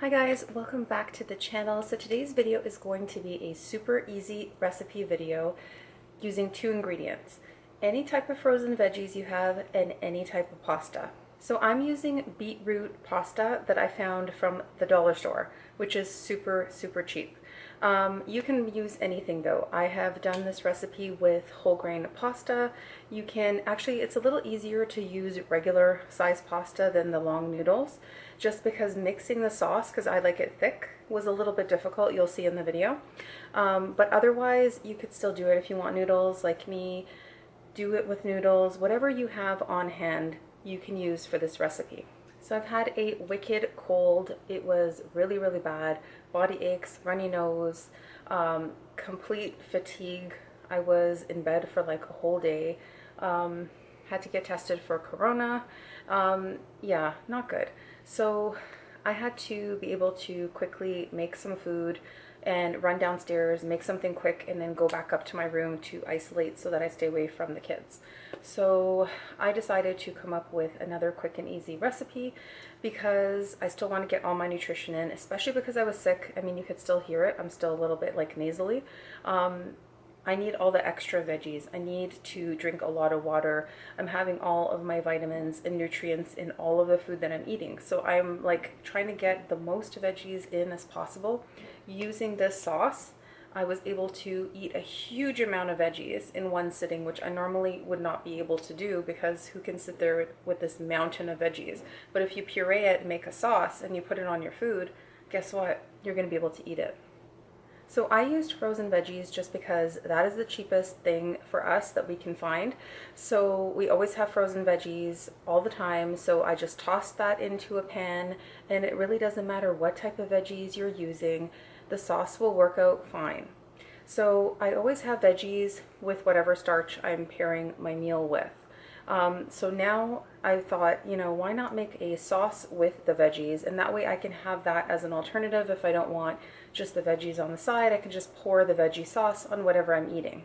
Hi guys, welcome back to the channel. So today's video is going to be a super easy recipe video using two ingredients. Any type of frozen veggies you have and any type of pasta. So I'm using beetroot pasta that I found from the dollar store, which is super cheap. You can use anything though. I have done this recipe with whole grain pasta. You can actually, it's a little easier to use regular size pasta than the long noodles, just because mixing the sauce, because I like it thick, was a little bit difficult. You'll see in the video. But otherwise, you could still do it if you want noodles like me. Do it with noodles. Whatever you have on hand, you can use for this recipe. So I've had a wicked cold. It was really bad. Body aches, runny nose, complete fatigue. I was in bed for like a whole day. Had to get tested for corona. Yeah, not good. So I had to be able to quickly make some food and run downstairs, make something quick, and then go back up to my room to isolate so that I stay away from the kids. So I decided to come up with another quick and easy recipe because I still want to get all my nutrition in, especially because I was sick. I mean, you could still hear it. I'm still a little bit like nasally. I need all the extra veggies. I need to drink a lot of water. I'm having all of my vitamins and nutrients in all of the food that I'm eating. So I'm like trying to get the most veggies in as possible. Using this sauce, I was able to eat a huge amount of veggies in one sitting, which I normally would not be able to do because who can sit there with this mountain of veggies? But if you puree it and make a sauce and you put it on your food, guess what? You're going to be able to eat it. So I used frozen veggies just because that is the cheapest thing for us that we can find. So we always have frozen veggies all the time. So I just tossed that into a pan, and it really doesn't matter what type of veggies you're using. The sauce will work out fine. So I always have veggies with whatever starch I'm pairing my meal with. So now I thought, why not make a sauce with the veggies, and that way I can have that as an alternative. If I don't want just the veggies on the side, I can just pour the veggie sauce on whatever I'm eating.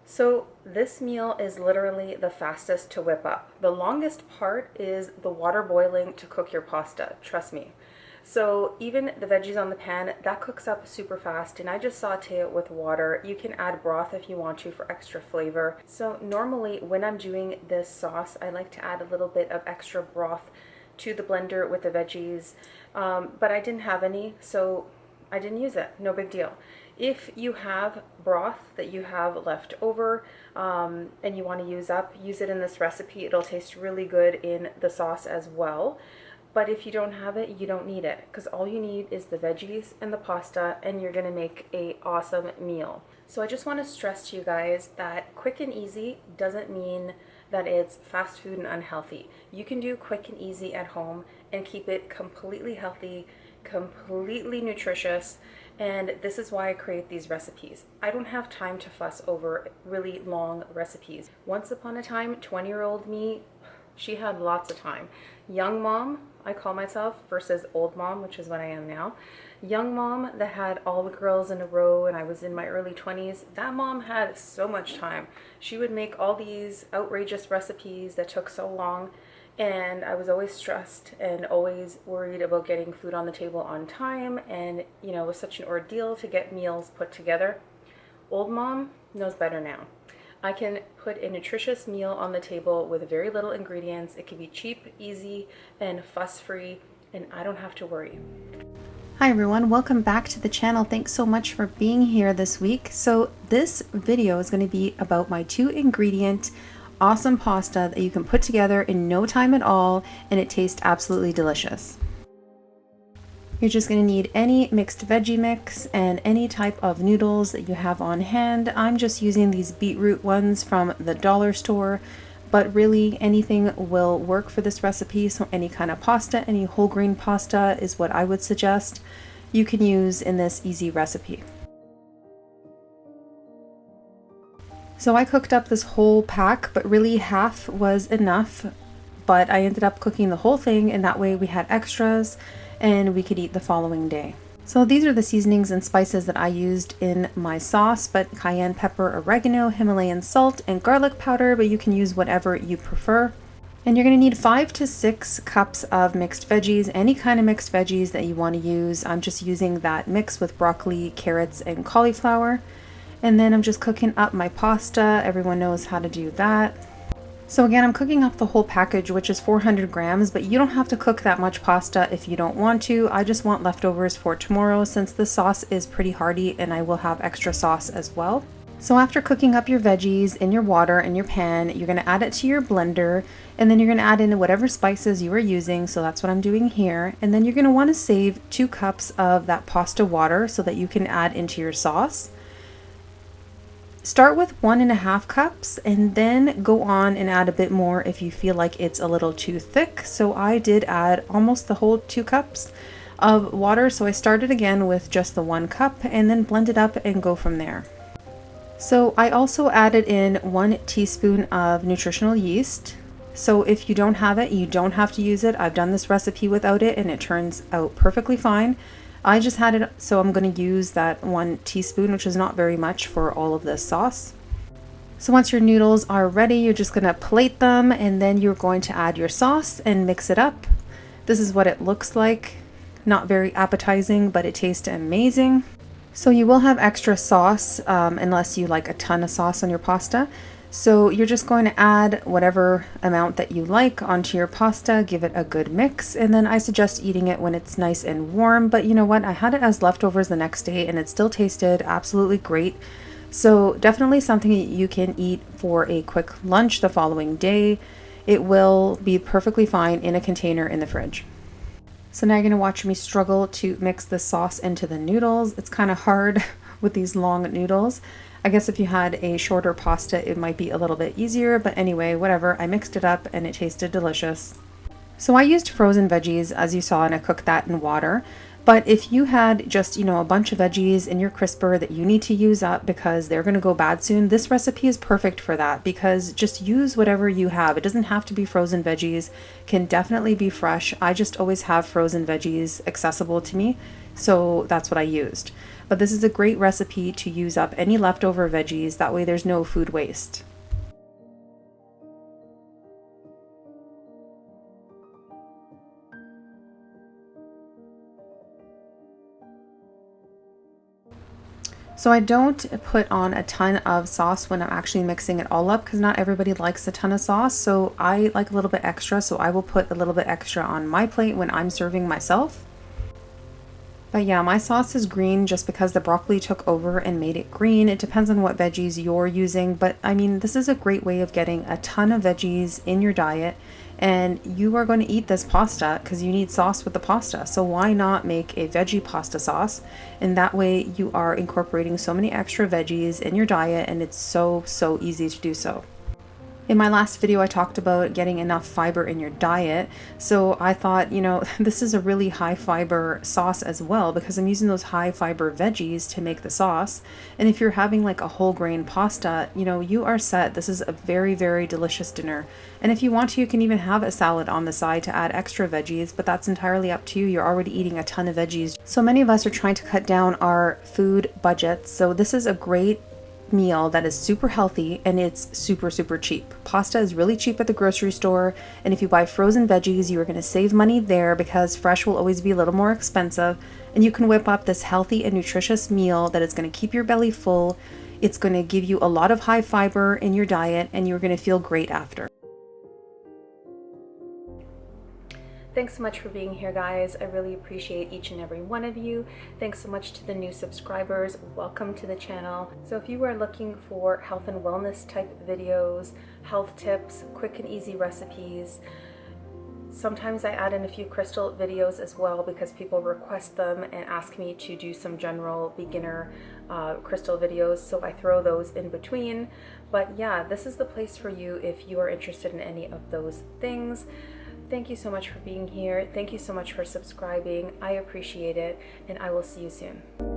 So this meal is literally the fastest to whip up. The longest part is the water boiling to cook your pasta, trust me. So even the veggies on the pan, that cooks up super fast, and I just saute it with water. You can add broth if you want to for extra flavor. So normally when I'm doing this sauce, I like to add a little bit of extra broth to the blender with the veggies, but I didn't have any, so I didn't use it. No big deal. If you have broth that you have left over and you want to use up, use it in this recipe. It'll taste really good in the sauce as well. But if you don't have it, you don't need it, because all you need is the veggies and the pasta, and you're going to make an awesome meal. So I just want to stress to you guys that quick and easy doesn't mean that it's fast food and unhealthy. You can do quick and easy at home and keep it completely healthy, completely nutritious, and this is why I create these recipes. I don't have time to fuss over really long recipes. Once upon a time, 20-year-old me, she had lots of time. Young mom, I call myself, versus old mom, which is what I am now. Young mom that had all the girls in a row, and I was in my early 20s, that mom had so much time. She would make all these outrageous recipes that took so long, and I was always stressed and always worried about getting food on the table on time, and it was such an ordeal to get meals put together. Old mom knows better now. I can put a nutritious meal on the table with very little ingredients. It can be cheap, easy, and fuss-free, and I don't have to worry. Hi everyone, welcome back to the channel. Thanks so much for being here this week. So this video is going to be about my 2-ingredient awesome pasta that you can put together in no time at all, and it tastes absolutely delicious. You're just going to need any mixed veggie mix and any type of noodles that you have on hand. I'm just using these beetroot ones from the dollar store, but really anything will work for this recipe. So any kind of pasta, any whole grain pasta is what I would suggest you can use in this easy recipe. So I cooked up this whole pack, but really half was enough, but I ended up cooking the whole thing, and that way we had extras and we could eat the following day. So these are the seasonings and spices that I used in my sauce, but cayenne pepper, oregano, Himalayan salt, and garlic powder, but you can use whatever you prefer. And you're going to need 5 to 6 cups of mixed veggies, any kind of mixed veggies that you want to use. I'm just using that mix with broccoli, carrots, and cauliflower. And then I'm just cooking up my pasta. Everyone knows how to do that. So again, I'm cooking up the whole package, which is 400 grams, but you don't have to cook that much pasta if you don't want to. I just want leftovers for tomorrow since the sauce is pretty hearty and I will have extra sauce as well. So after cooking up your veggies in your water in your pan, you're going to add it to your blender, and then you're going to add in whatever spices you are using. So that's what I'm doing here. And then you're going to want to save 2 cups of that pasta water so that you can add into your sauce. Start with 1.5 cups and then go on and add a bit more if you feel like it's a little too thick. So I did add almost the whole 2 cups of water. So I started again with just the 1 cup and then blend it up and go from there. So I also added in 1 teaspoon of nutritional yeast. So if you don't have it, you don't have to use it. I've done this recipe without it and it turns out perfectly fine. I just had it, so I'm going to use that 1 teaspoon, which is not very much for all of this sauce. So once your noodles are ready, you're just going to plate them and then you're going to add your sauce and mix it up. This is what it looks like. Not very appetizing, but it tastes amazing. So you will have extra sauce unless you like a ton of sauce on your pasta. So you're just going to add whatever amount that you like onto your pasta, give it a good mix, and then I suggest eating it when it's nice and warm. But you know what? I had it as leftovers the next day and it still tasted absolutely great. So definitely something that you can eat for a quick lunch the following day. It will be perfectly fine in a container in the fridge. So now you're going to watch me struggle to mix the sauce into the noodles. It's kind of hard with these long noodles. I guess if you had a shorter pasta, it might be a little bit easier, but anyway, whatever. I mixed it up and it tasted delicious. So I used frozen veggies, as you saw, and I cooked that in water. But if you had just, a bunch of veggies in your crisper that you need to use up because they're going to go bad soon, this recipe is perfect for that because just use whatever you have. It doesn't have to be frozen veggies, can definitely be fresh. I just always have frozen veggies accessible to me, so that's what I used. But this is a great recipe to use up any leftover veggies, that way there's no food waste. So I don't put on a ton of sauce when I'm actually mixing it all up because not everybody likes a ton of sauce. So I like a little bit extra, so I will put a little bit extra on my plate when I'm serving myself. But yeah, my sauce is green just because the broccoli took over and made it green. It depends on what veggies you're using, but I mean, this is a great way of getting a ton of veggies in your diet, and you are going to eat this pasta because you need sauce with the pasta. So why not make a veggie pasta sauce? And that way you are incorporating so many extra veggies in your diet, and it's so easy to do so. In my last video, I talked about getting enough fiber in your diet. So I thought, this is a really high fiber sauce as well because I'm using those high fiber veggies to make the sauce. And if you're having like a whole grain pasta, you are set. This is a very delicious dinner. And if you want to, you can even have a salad on the side to add extra veggies, but that's entirely up to you. You're already eating a ton of veggies. So many of us are trying to cut down our food budgets. So this is a great meal that is super healthy and it's super cheap. Pasta is really cheap at the grocery store, and if you buy frozen veggies, you are going to save money there because fresh will always be a little more expensive, and you can whip up this healthy and nutritious meal that is going to keep your belly full. It's going to give you a lot of high fiber in your diet and you're going to feel great after. Thanks so much for being here, guys. I really appreciate each and every one of you. Thanks so much to the new subscribers. Welcome to the channel. So if you are looking for health and wellness type videos, health tips, quick and easy recipes, sometimes I add in a few crystal videos as well because people request them and ask me to do some general beginner crystal videos, so I throw those in between. But yeah, this is the place for you if you are interested in any of those things. Thank you so much for being here. Thank you so much for subscribing. I appreciate it, and I will see you soon.